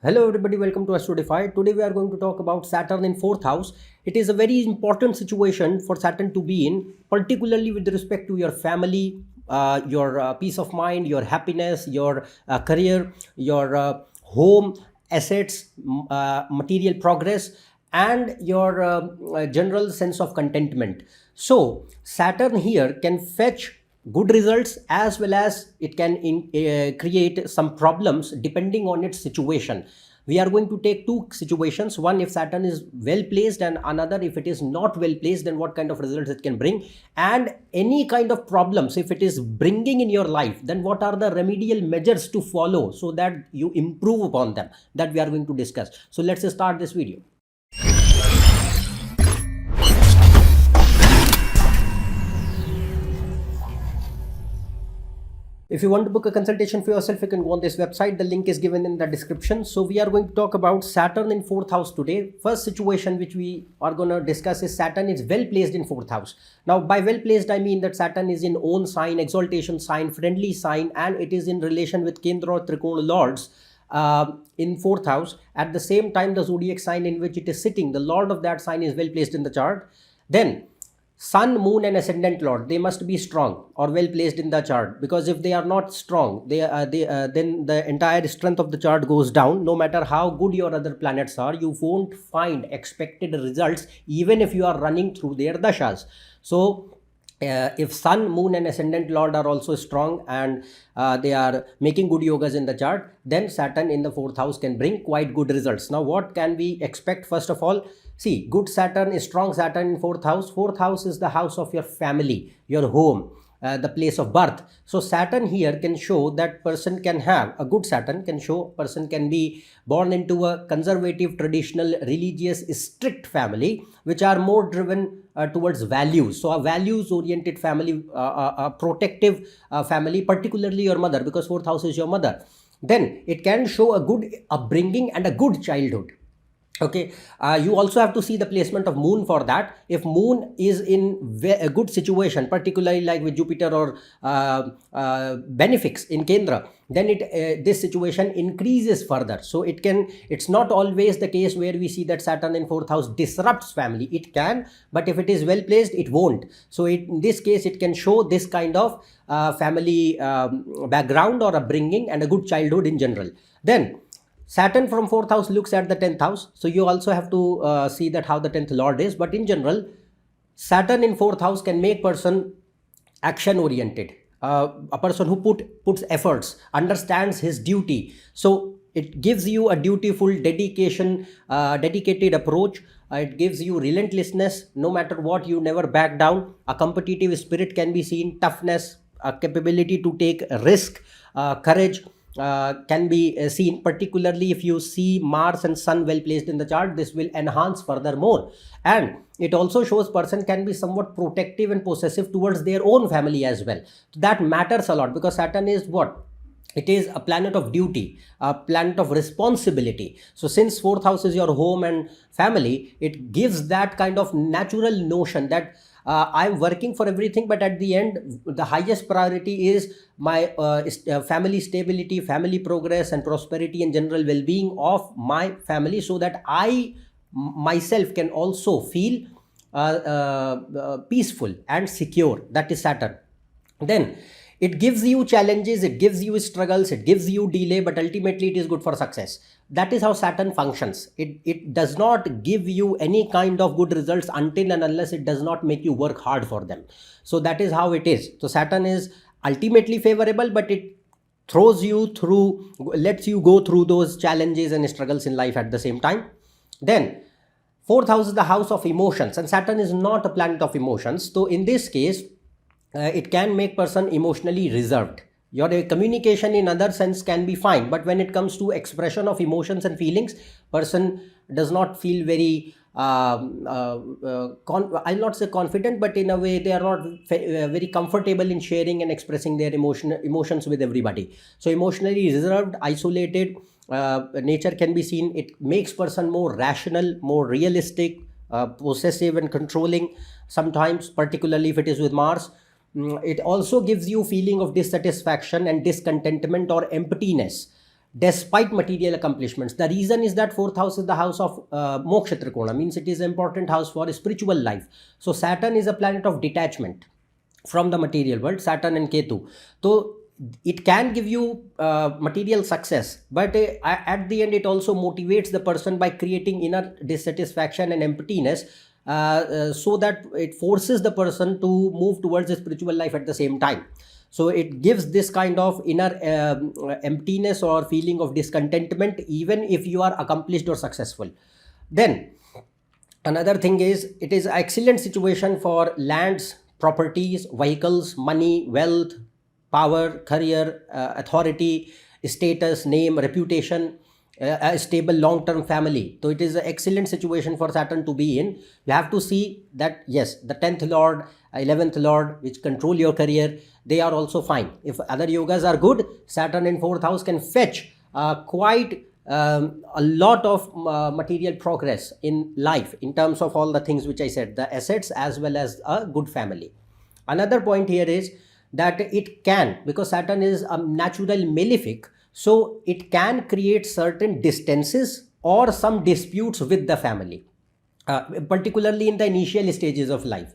Hello everybody, welcome to AstroEdify. Today we are going to talk about Saturn in 4th house. It is a very important situation for Saturn to be in, particularly with respect to your family, your peace of mind, your happiness, your career, your home, assets, material progress, and your general sense of contentment. So Saturn here can fetch good results as well as it can create some problems depending on its situation. We are going to take two situations, one if Saturn is well placed and another if it is not well placed, then what kind of results it can bring, and any kind of problems if it is bringing in your life, then what are the remedial measures to follow so that you improve upon them, that we are going to discuss. So let's start this video. If you want to book a consultation for yourself, you can go on this website. The link is given in the description. So we are going to talk about Saturn in 4th house today. First situation which we are going to discuss is Saturn is well placed in 4th house. Now by well placed, I mean that Saturn is in own sign, exaltation sign, friendly sign, and it is in relation with Kendra or Trikona lords in 4th house. At the same time, the zodiac sign in which it is sitting, the lord of that sign is well placed in the chart. Then Sun, Moon and Ascendant Lord, they must be strong or well placed in the chart, because if they are not strong, then the entire strength of the chart goes down. No matter how good your other planets are, you won't find expected results even if you are running through their dashas. So if Sun, Moon and Ascendant Lord are also strong and they are making good yogas in the chart, then Saturn in the 4th house can bring quite good results. Now what can we expect? First of all, see, good Saturn is strong Saturn in 4th house. 4th house is the house of your family, your home, the place of birth. So Saturn here can show that person can have a good Saturn, can show person can be born into a conservative, traditional, religious, strict family, which are more driven towards values. So a values oriented family, a protective family, particularly your mother, because 4th house is your mother. Then it can show a good upbringing and a good childhood. Okay, you also have to see the placement of Moon for that. If Moon is in a good situation, particularly like with Jupiter or benefics in Kendra, then this situation increases further. So it's not always the case where we see that Saturn in 4th house disrupts family. It can, but if it is well placed, it won't. So in this case, it can show this kind of family background or upbringing and a good childhood in general. Then Saturn from 4th house looks at the 10th house. So you also have to see that how the 10th lord is. But in general, Saturn in 4th house can make person action oriented. A person who puts efforts, understands his duty. So it gives you a dutiful dedication, dedicated approach. It gives you relentlessness. No matter what, you never back down. A competitive spirit can be seen, toughness, a capability to take risk, courage. Can be seen, particularly if you see Mars and Sun well placed in the chart. This will enhance furthermore, and it also shows person can be somewhat protective and possessive towards their own family as well. That matters a lot, because Saturn is what? It is a planet of duty, a planet of responsibility. So since 4th house is your home and family, it gives that kind of natural notion that I'm working for everything, but at the end, the highest priority is my family stability, family progress and prosperity and general well-being of my family, so that I myself can also feel peaceful and secure. That is Saturn. Then it gives you challenges, it gives you struggles, it gives you delay, but ultimately it is good for success. That is how Saturn functions. It does not give you any kind of good results until and unless it does not make you work hard for them. So that is how it is. So Saturn is ultimately favorable, but it throws you through, lets you go through those challenges and struggles in life at the same time. Then 4th house is the house of emotions, and Saturn is not a planet of emotions. So in this case, it can make person emotionally reserved. Your communication in other sense can be fine, but when it comes to expression of emotions and feelings, person does not feel very I'll not say confident, but in a way they are not very comfortable in sharing and expressing their emotions with everybody. So emotionally reserved, isolated nature can be seen. It makes person more rational, more realistic, possessive and controlling sometimes, particularly if it is with Mars. It also gives you feeling of dissatisfaction and discontentment or emptiness. despite material accomplishments. The reason is that fourth house is the house of moksha trikona, means it is an important house for spiritual life. So Saturn is a planet of detachment from the material world, Saturn and Ketu. So it can give you material success, but at the end it also motivates the person by creating inner dissatisfaction and emptiness, so that it forces the person to move towards the spiritual life at the same time. So it gives this kind of inner emptiness or feeling of discontentment even if you are accomplished or successful. Then another thing is, it is an excellent situation for lands, properties, vehicles, money, wealth, power, career, authority, status, name, reputation, a stable long-term family. So it is an excellent situation for Saturn to be in. You have to see that yes, the 10th lord, 11th lord, which control your career, they are also fine. If other yogas are good, Saturn in 4th house can fetch quite a lot of material progress in life in terms of all the things which I said, the assets as well as a good family. Another point here is that it can, because Saturn is a natural malefic, so it can create certain distances or some disputes with the family, particularly in the initial stages of life,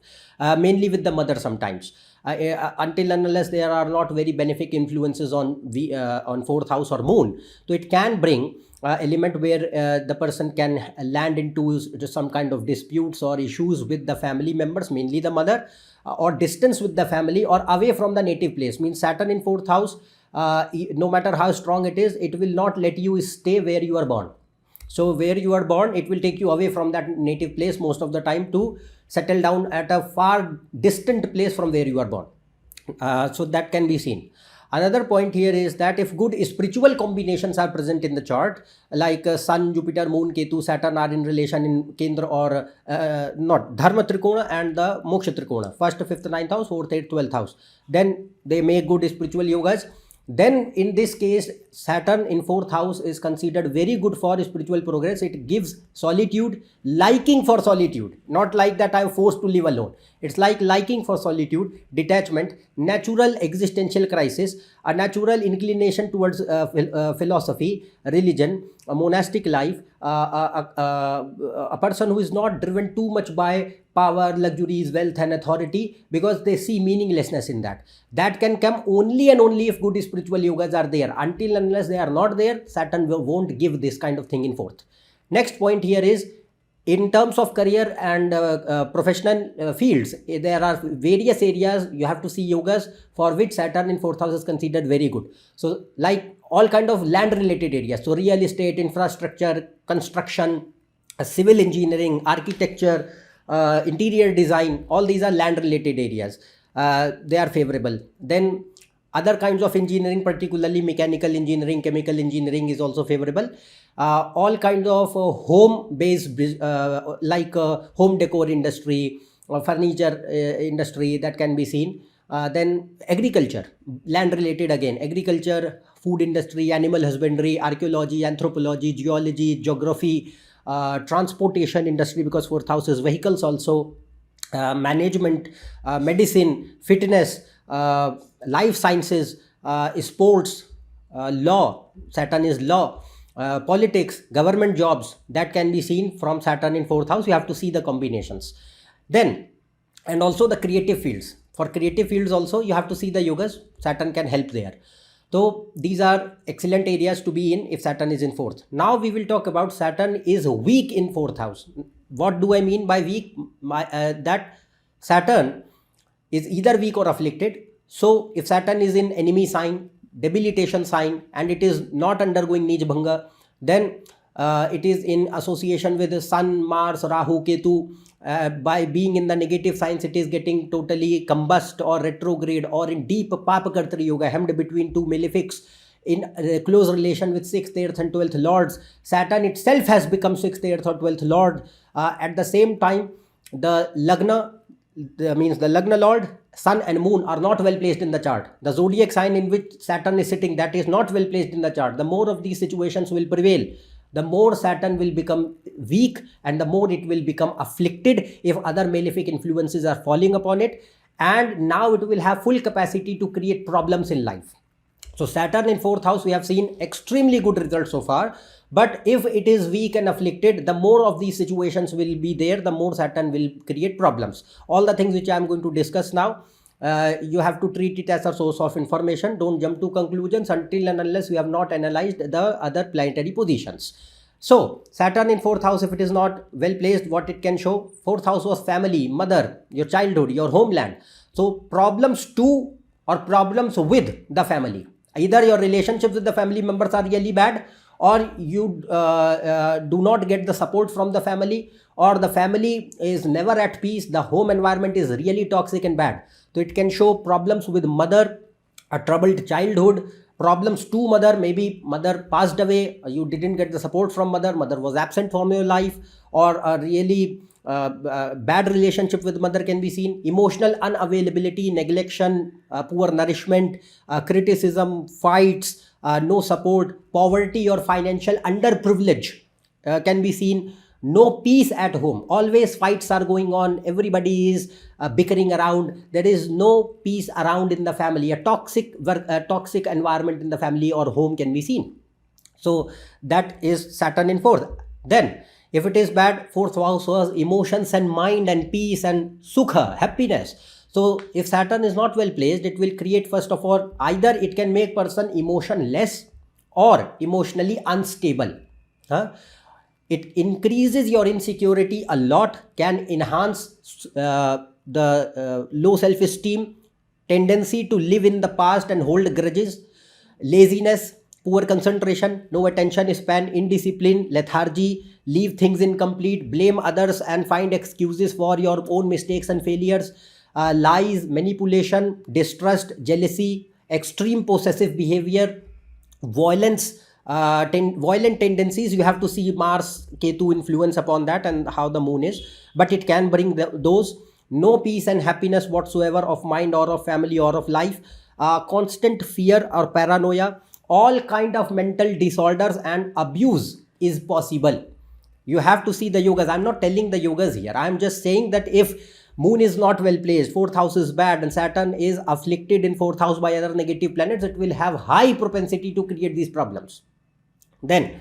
mainly with the mother sometimes, until and unless there are not very benefic influences on 4th house or moon. So it can bring element where the person can land into some kind of disputes or issues with the family members, mainly the mother, or distance with the family or away from the native place. Means Saturn in 4th house, no matter how strong it is, it will not let you stay where you are born. So where you are born, it will take you away from that native place most of the time to settle down at a far distant place from where you are born. So that can be seen. Another point here is that if good spiritual combinations are present in the chart, like Sun, Jupiter, Moon, Ketu, Saturn are in relation in Kendra or not Dharma Trikona and the Moksha Trikona, 1st, 5th, 9th house, 4th, 8th, 12th house, then they make good spiritual yogas. Then in this case, Saturn in 4th house is considered very good for spiritual progress. It gives solitude, liking for solitude, not like that I am forced to live alone. It's like liking for solitude, detachment, natural existential crisis, a natural inclination towards philosophy, religion, a monastic life, a person who is not driven too much by power, luxuries, wealth and authority, because they see meaninglessness in that. That can come only and only if good spiritual yogas are there. Until unless they are not there, Saturn won't give this kind of thing in 4th. Next point here is, in terms of career and professional fields, there are various areas you have to see yogas for which Saturn in 4th house is considered very good. So like all kind of land related areas, so real estate, infrastructure, construction, civil engineering, architecture, interior design, all these are land related areas. They are favorable. Then other kinds of engineering, particularly mechanical engineering, chemical engineering is also favorable. All kinds of home based like home decor industry or furniture industry, that can be seen. Then agriculture, land related again, agriculture, food industry, animal husbandry, archaeology, anthropology, geology, geography, transportation industry, because 4th house is vehicles also, management, medicine, fitness, life sciences, sports, law, Saturn is law, politics, government jobs, that can be seen from Saturn in 4th house. You have to see the combinations. Then, and also the creative fields. For creative fields also, you have to see the yogas. Saturn can help there. So these are excellent areas to be in if Saturn is in 4th. Now we will talk about Saturn is weak in 4th house. What do I mean by weak? That Saturn is either weak or afflicted. So if Saturn is in enemy sign, debilitation sign, and it is not undergoing Nij Bhanga, then it is in association with the Sun, Mars, Rahu, Ketu. By being in the negative signs, it is getting totally combust or retrograde or in deep Papakartri Yoga, hemmed between two malefics in close relation with 6th, 8th and 12th lords. Saturn itself has become 6th, 8th or 12th lord. At the same time, the Lagna, means the Lagna lord, Sun and Moon are not well placed in the chart. The zodiac sign in which Saturn is sitting, that is not well placed in the chart. The more of these situations will prevail, the more Saturn will become weak and the more it will become afflicted if other malefic influences are falling upon it. And now it will have full capacity to create problems in life. So Saturn in 4th house, we have seen extremely good results so far. But if it is weak and afflicted, the more of these situations will be there, the more Saturn will create problems. All the things which I am going to discuss now, you have to treat it as a source of information. Don't jump to conclusions until and unless you have not analyzed the other planetary positions. So Saturn in 4th house, if it is not well placed, what it can show? 4th house was family, mother, your childhood, your homeland. So problems to or problems with the family. Either your relationships with the family members are really bad, or you do not get the support from the family, or the family is never at peace. The home environment is really toxic and bad. So it can show problems with mother, a troubled childhood, problems to mother, maybe mother passed away, you didn't get the support from mother, mother was absent from your life, or a really bad relationship with mother can be seen. Emotional unavailability, neglection, poor nourishment, criticism, fights, no support, poverty or financial underprivilege can be seen. No peace at home, always fights are going on, everybody is bickering around, there is no peace around in the family. A toxic environment in the family or home can be seen. So that is Saturn in 4th. Then if it is bad, 4th house was emotions and mind and peace and sukha, happiness. So if Saturn is not well placed, it will create, first of all, either it can make person emotionless or emotionally unstable. It increases your insecurity a lot, can enhance the low self-esteem, tendency to live in the past and hold grudges, laziness, poor concentration, no attention span, indiscipline, lethargy, leave things incomplete, blame others and find excuses for your own mistakes and failures, lies, manipulation, distrust, jealousy, extreme possessive behavior, violence, violent tendencies. You have to see Mars Ketu influence upon that and how the moon is, but it can bring those. No peace and happiness whatsoever of mind or of family or of life, constant fear or paranoia, all kind of mental disorders and abuse is possible. You have to see the yogas. I'm not telling the yogas here, I'm just saying that if moon is not well placed, 4th house is bad, and Saturn is afflicted in 4th house by other negative planets, it will have high propensity to create these problems. Then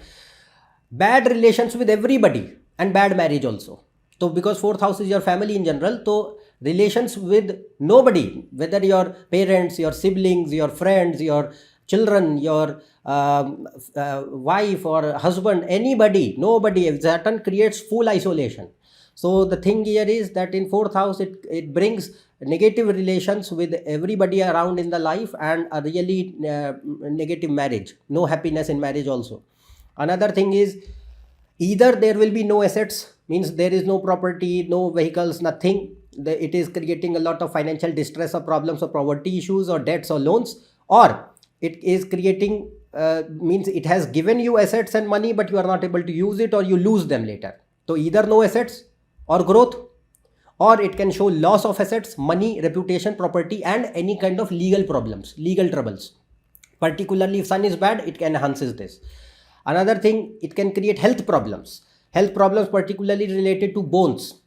bad relations with everybody and bad marriage also. So because 4th house is your family in general, so relations with nobody, whether your parents, your siblings, your friends, your children, your wife or husband, anybody, nobody, Saturn creates full isolation. So the thing here is that in 4th house, it brings negative relations with everybody around in the life and a really negative marriage, no happiness in marriage also. Another thing is, either there will be no assets, means there is no property, no vehicles, nothing. It is creating a lot of financial distress or problems or poverty issues or debts or loans, or it is creating, means it has given you assets and money, but you are not able to use it or you lose them later. So either no assets or growth, or it can show loss of assets, money, reputation, property, and any kind of legal problems, legal troubles. Particularly if sun is bad, it enhances this. Another thing, it can create health problems particularly related to bones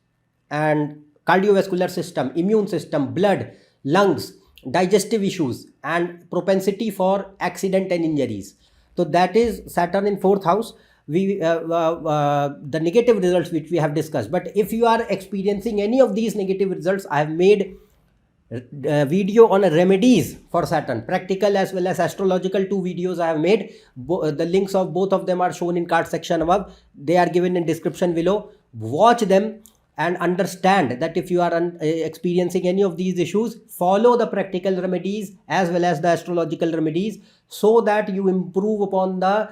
and cardiovascular system, immune system, blood, lungs, digestive issues, and propensity for accident and injuries. So that is Saturn in 4th house. The negative results which we have discussed. But if you are experiencing any of these negative results, I have made video on remedies for Saturn, practical as well as astrological. 2 videos I have made. The links of both of them are shown in card section above. They are given in description below. Watch them and understand that if you are experiencing any of these issues, follow the practical remedies as well as the astrological remedies, so that you improve upon the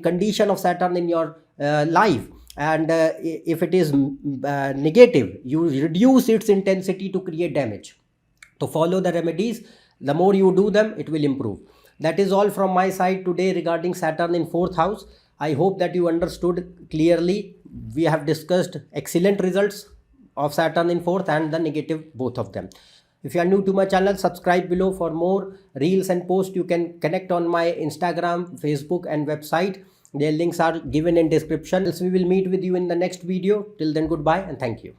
condition of Saturn in your life. And if it is negative, you reduce its intensity to create damage. So follow the remedies. The more you do them, it will improve. That is all from my side today regarding Saturn in 4th house. I hope that you understood clearly. We have discussed excellent results of Saturn in 4th and the negative, both of them. If you are new to my channel, subscribe below for more reels and posts. You can connect on my Instagram, Facebook and website. Their links are given in description. Else we will meet with you in the next video. Till then, goodbye and thank you.